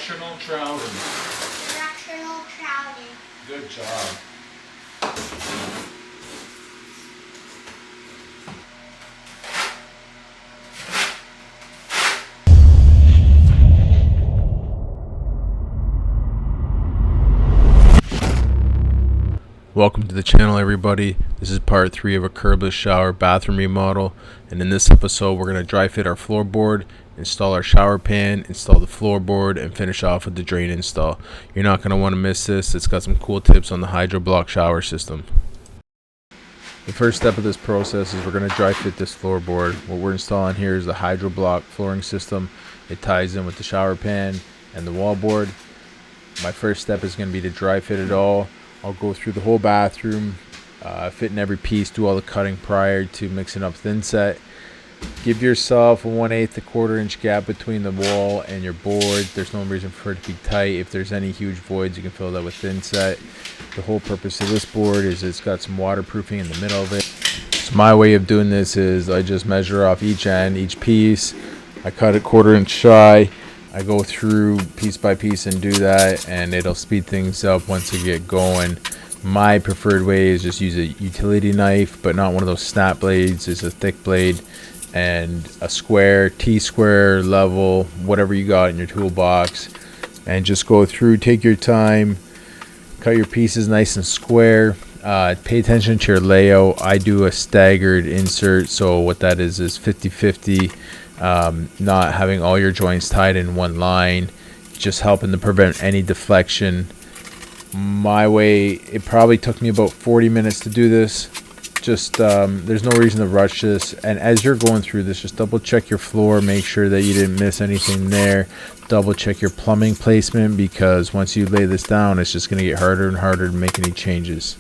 Directional trouting. Directional trouting. Good job. Welcome to the channel, everybody. This is part 3 of a curbless shower bathroom remodel, and in this episode we're going to dry fit our floorboard, install our shower pan, install the floorboard, and finish off with the drain install. You're not going to want to miss this. It's got some cool tips on the HYDRO-BLOK shower system. The first step of this process is we're going to dry fit this floorboard. What we're installing here is the HYDRO-BLOK flooring system. It ties in with the shower pan and the wallboard. My first step is going to be to dry fit it all. I'll go through the whole bathroom, fit in every piece, do all the cutting prior to mixing up thin set. Give yourself a 1/8 to 1/4 inch gap between the wall and your board. There's no reason for it to be tight. If there's any huge voids, you can fill that with thin set. The whole purpose of this board is it's got some waterproofing in the middle of it. So my way of doing this is I just measure off each end, each piece. I cut it 1/4 inch shy. I go through piece by piece and do that, and it'll speed things up once you get going. My preferred way is just use a utility knife, but not one of those snap blades. It's a thick blade, and a square, T-square, level, whatever you got in your toolbox, and just go through, take your time, cut your pieces nice and square. Pay attention to your layout. I do a staggered insert, so what that is 50-50. Not having all your joints tied in one line, just helping to prevent any deflection. My way, it probably took me about 40 minutes to do this. Just there's no reason to rush this, and as you're going through this, just double check your floor, make sure that you didn't miss anything there. Double check your plumbing placement, because once you lay this down, it's just going to get harder and harder to make any changes.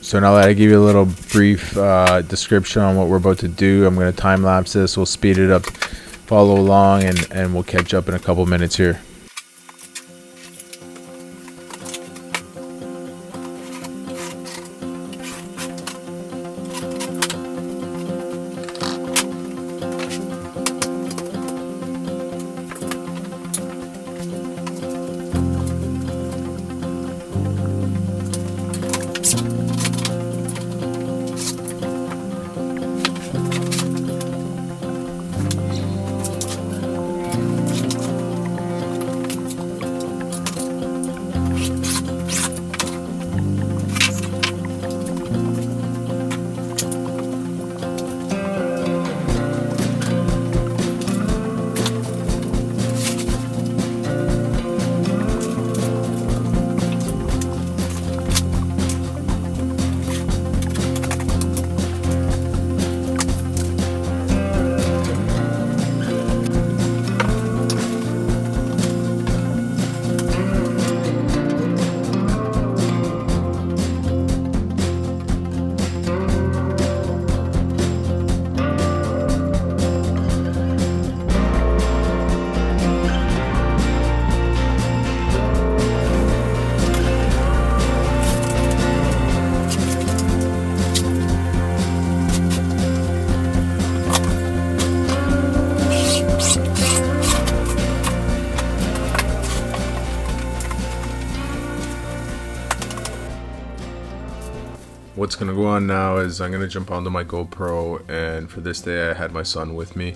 So now that I give you a little brief description on what we're about to do, I'm going to time lapse this. We'll speed it up, follow along, and we'll catch up in a couple minutes here. What's going to go on now is I'm going to jump onto my GoPro, and for this day I had my son with me.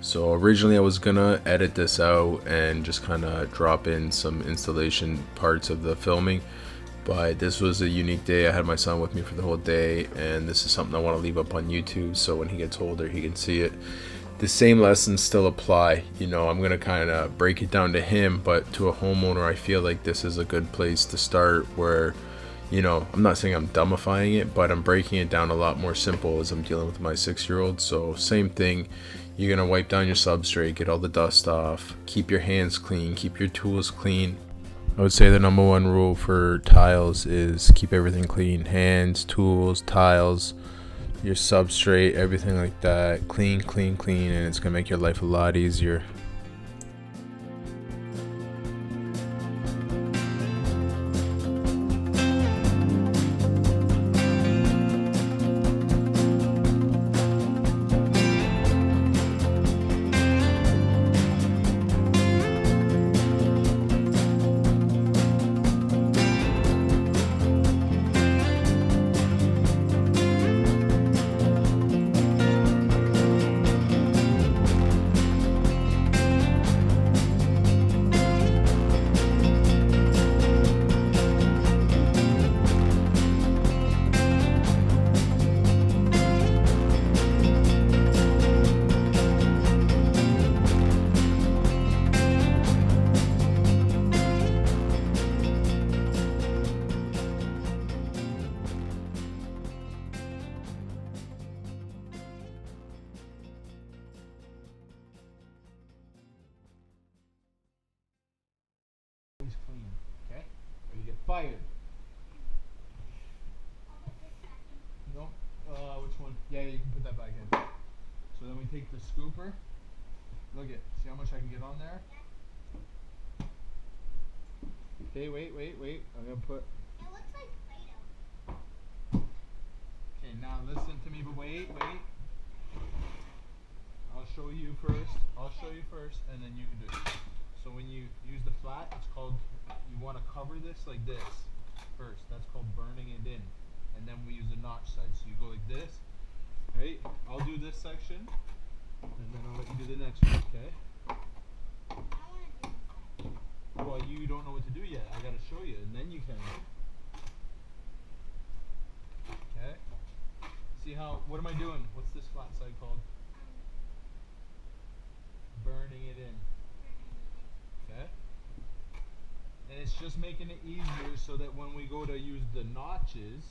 So originally I was going to edit this out and just kind of drop in some installation parts of the filming, but this was a unique day. I had my son with me for the whole day, and this is something I want to leave up on YouTube so when he gets older he can see it. The same lessons still apply. You know, I'm going to kind of break it down to him, but to a homeowner I feel like this is a good place to start, where, you know, I'm not saying I'm dumbifying it, but I'm breaking it down a lot more simple as I'm dealing with my 6-year-old. So same thing, you're going to wipe down your substrate, get all the dust off, keep your hands clean, keep your tools clean. I would say the number one rule for tiles is keep everything clean. Hands, tools, tiles, your substrate, everything like that. Clean, clean, clean, and it's going to make your life a lot easier. quiet. No? Which one? Yeah, you can put that back in. So then we take the scooper. Look it. See how much I can get on there? Okay, wait. I'm gonna put. It looks like Play-Doh. Okay, now listen to me, but wait. I'll show you first, and then you can do it. So when you use the flat, it's called, you want to cover this like this first. That's called burning it in. And then we use the notch side. So you go like this, right? I'll do this section, and then I'll let you do the next one, okay? I want to do this. Well, you don't know what to do yet. I gotta show you, and then you can. Okay? See how, what am I doing? What's this flat side called? Burning it in. Okay? And it's just making it easier so that when we go to use the notches,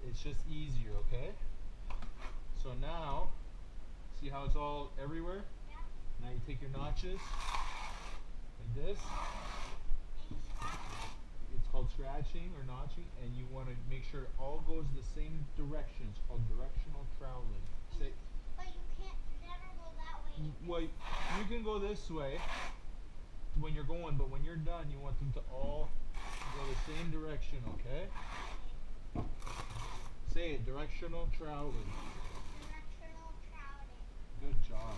it's just easier, okay? So now, see how it's all everywhere? Yeah. Now you take your notches, like this. It's called scratching or notching, and you want to make sure it all goes the same direction. It's called directional troweling. Say, But you can't never go that way. well, you can go this way when you're going, but when you're done, you want them to all go the same direction, okay? Say it, directional troweling. Directional troweling. Good job.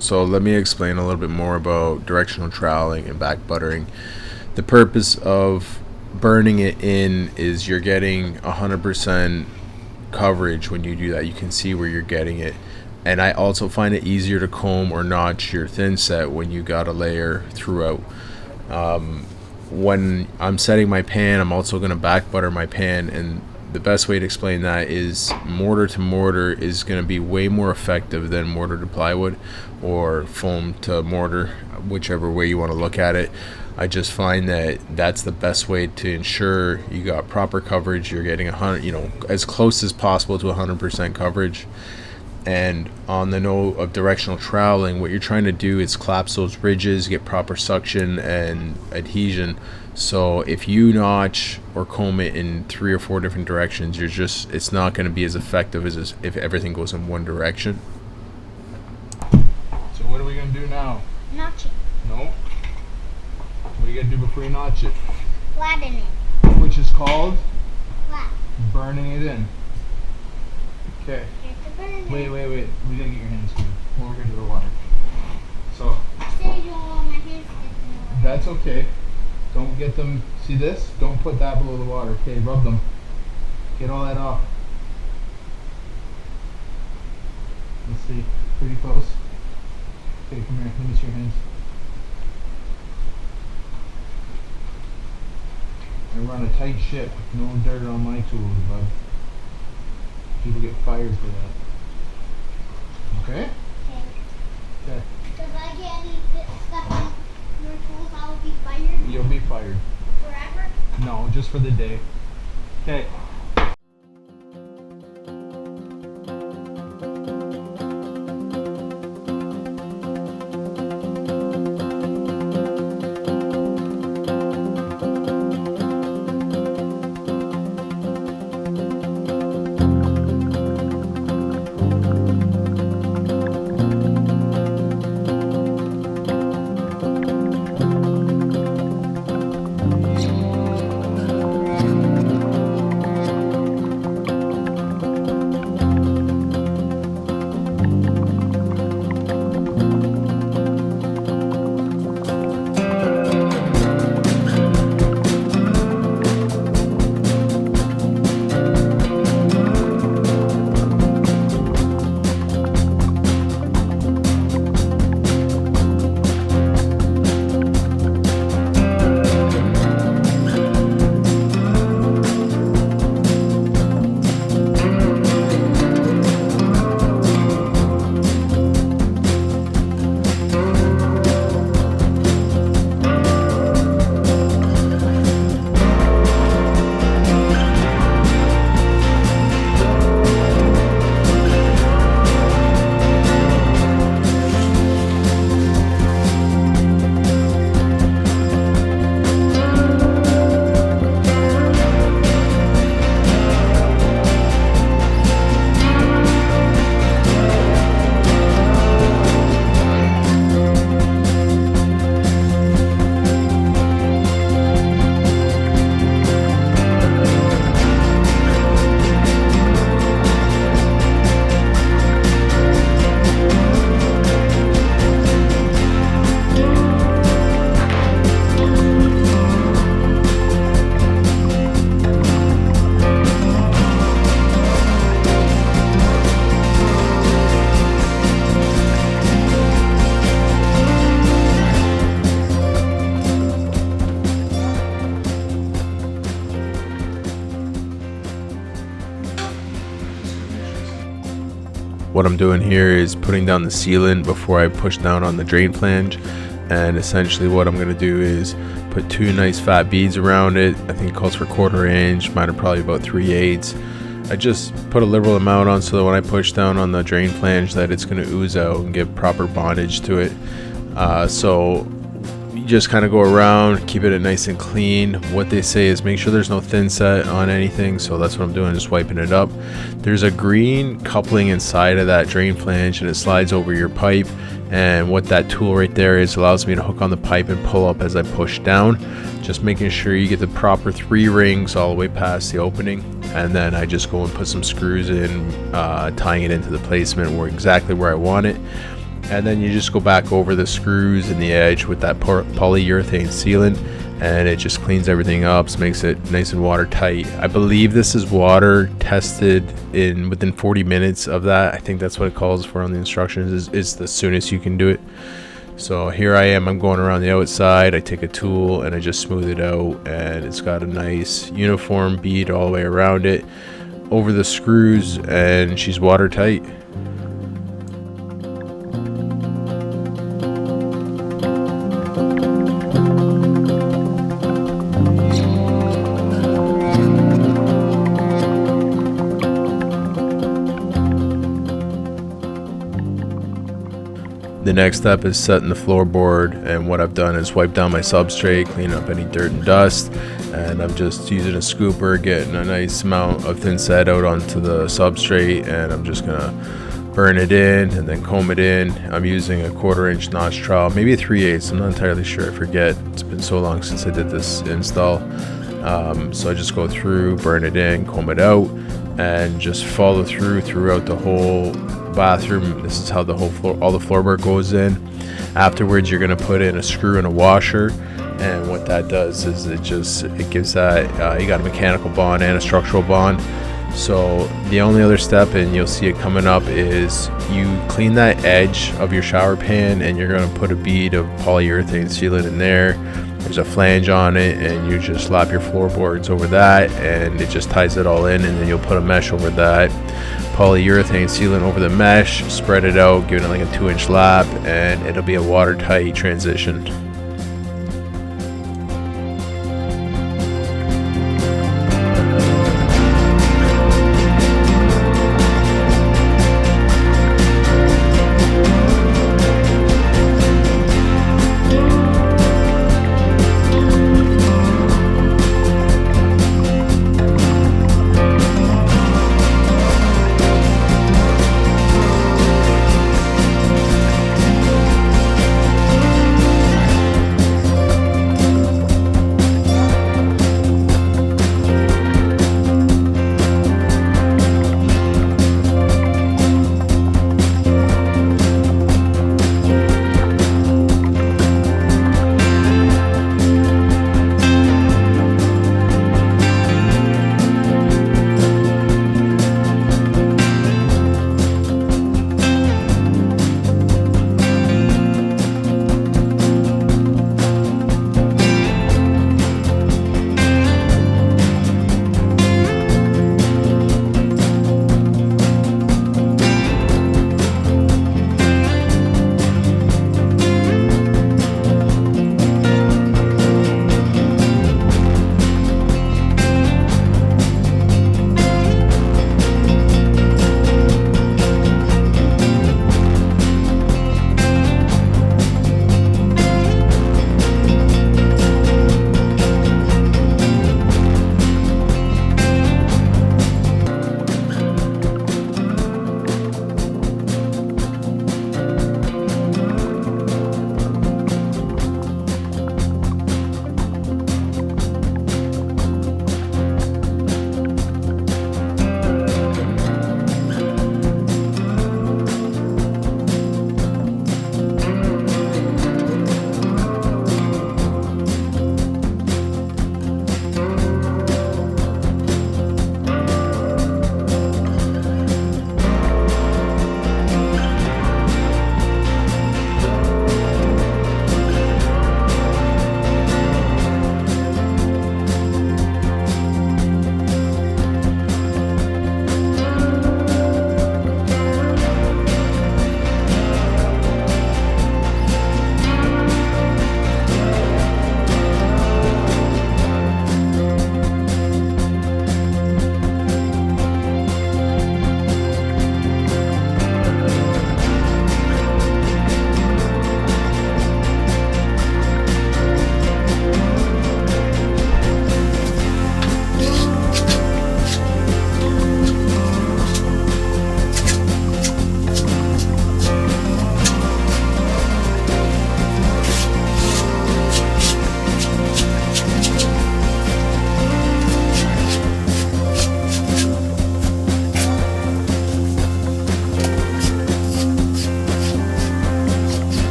So let me explain a little bit more about directional troweling and back buttering. The purpose of burning it in is you're getting 100% coverage when you do that. You can see where you're getting it. And I also find it easier to comb or notch your thin set when you got a layer throughout. When I'm setting my pan, I'm also going to back butter my pan, and the best way to explain that is mortar to mortar is going to be way more effective than mortar to plywood or foam to mortar, whichever way you want to look at it. I just find that that's the best way to ensure you got proper coverage. You're getting as close as possible to 100% coverage. And on the note of directional troweling, what you're trying to do is collapse those ridges, get proper suction and adhesion. So if you notch or comb it in 3 or 4 different directions, it's not going to be as effective as if everything goes in one direction. So what are we going to do now? Notch it. No. What are you going to do before you notch it? Flatten it. Which is called Flat. burning it in. Okay. Here's the burner. Wait. We gotta get your hands clean. We're gonna do the water. So You said you don't want my hands getting in the water. that's okay. Don't get them. See this? Don't put that below the water. Okay, rub them. Get all that off. Let's see. Pretty close. Okay, come here. Let me see your hands. I run a tight ship. No dirt on my tools, bud. People get fired for that. Okay? Okay. Okay. So if I get any stuff on your tools, I will be fired You'll be fired. forever? No, just for the day. Okay. what I'm doing here is putting down the sealant before I push down on the drain flange. And essentially what I'm going to do is put 2 nice fat beads around it. I think it calls for 1/4 inch. Mine are probably about 3/8. I just put a liberal amount on so that when I push down on the drain flange that it's going to ooze out and give proper bondage to it. So you just kind of go around, keep it nice and clean. What they say is make sure there's no thin set on anything, so that's what I'm doing, just wiping it up. There's a green coupling inside of that drain flange and it slides over your pipe, and what that tool right there is allows me to hook on the pipe and pull up as I push down, just making sure you get the proper 3 rings all the way past the opening. And then I just go and put some screws in, tying it into the placement exactly where I want it. And then you just go back over the screws and the edge with that polyurethane sealant, and it just cleans everything up, so makes it nice and watertight. I believe this is water tested within 40 minutes of that. I think that's what it calls for on the instructions, is the soonest you can do it. So here I am, I'm going around the outside. I take a tool and I just smooth it out, and it's got a nice uniform bead all the way around it over the screws, and she's watertight. The next step is setting the floorboard, and what I've done is wipe down my substrate, clean up any dirt and dust, and I'm just using a scooper, getting a nice amount of thin set out onto the substrate, and I'm just gonna burn it in and then comb it in. I'm using a 1/4 inch notch trowel, maybe a 3/8. I'm not entirely sure, I forget. It's been so long since I did this install. So I just go through, burn it in, comb it out, and just follow throughout the whole bathroom. This is how the whole floor, all the floorboard goes in. Afterwards, you're going to put in a screw and a washer, and what that does is it gives that you got a mechanical bond and a structural bond. So the only other step, and you'll see it coming up, is you clean that edge of your shower pan, and you're going to put a bead of polyurethane sealant in there. There's a flange on it, and you just slap your floorboards over that, and it just ties it all in, and then you'll put a mesh over that polyurethane sealant over the mesh, spread it out, giving it like a 2-inch lap, and it'll be a watertight transition.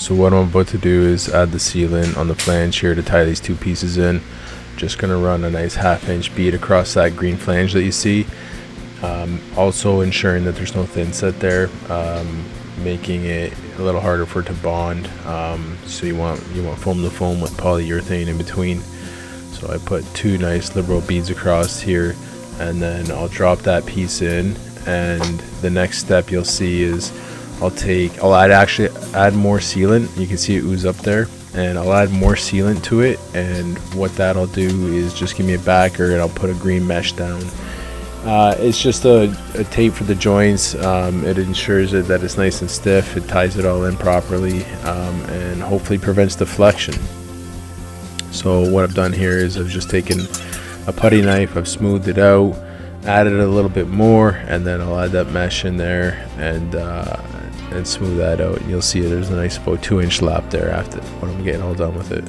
So what I'm about to do is add the sealant on the flange here to tie these two pieces in. Just gonna run a nice 1/2 inch bead across that green flange that you see. Also ensuring that there's no thin set there, making it a little harder for it to bond. So you want foam to foam with polyurethane in between. So I put 2 nice liberal beads across here, and then I'll drop that piece in. And the next step you'll see is I'll add more sealant. You can see it ooze up there, and I'll add more sealant to it. And what that'll do is just give me a backer, and I'll put a green mesh down. It's just a tape for the joints. It ensures that it's nice and stiff. It ties it all in properly, and hopefully prevents deflection. So what I've done here is I've just taken a putty knife, I've smoothed it out, added a little bit more, and then I'll add that mesh in there and smooth that out. And you'll see there's a nice about 2-inch lap there after when I'm getting all done with it.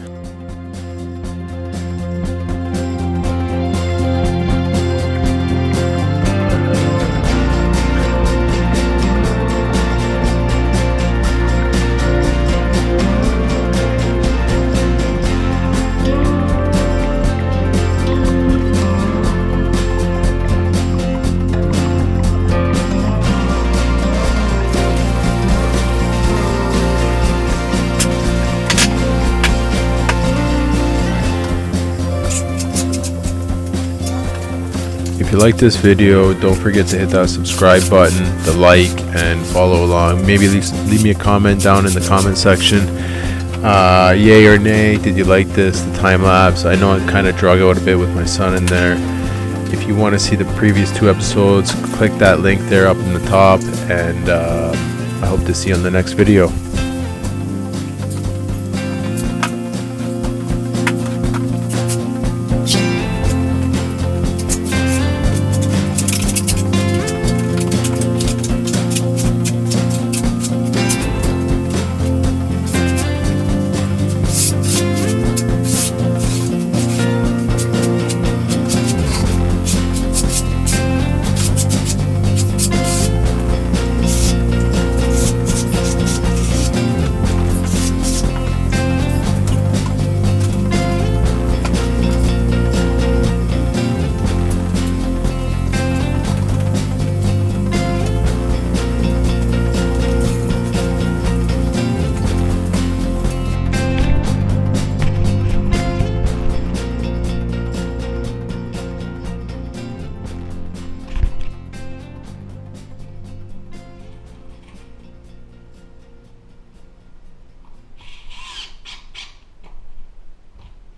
If you like this video, don't forget to hit that subscribe button, the like, and follow along. Maybe leave me a comment down in the comment section. Yay or nay, did you like this, the time lapse? I know I kind of drug out a bit with my son in there. If you want to see the previous 2 episodes, click that link there up in the top, and I hope to see you on the next video.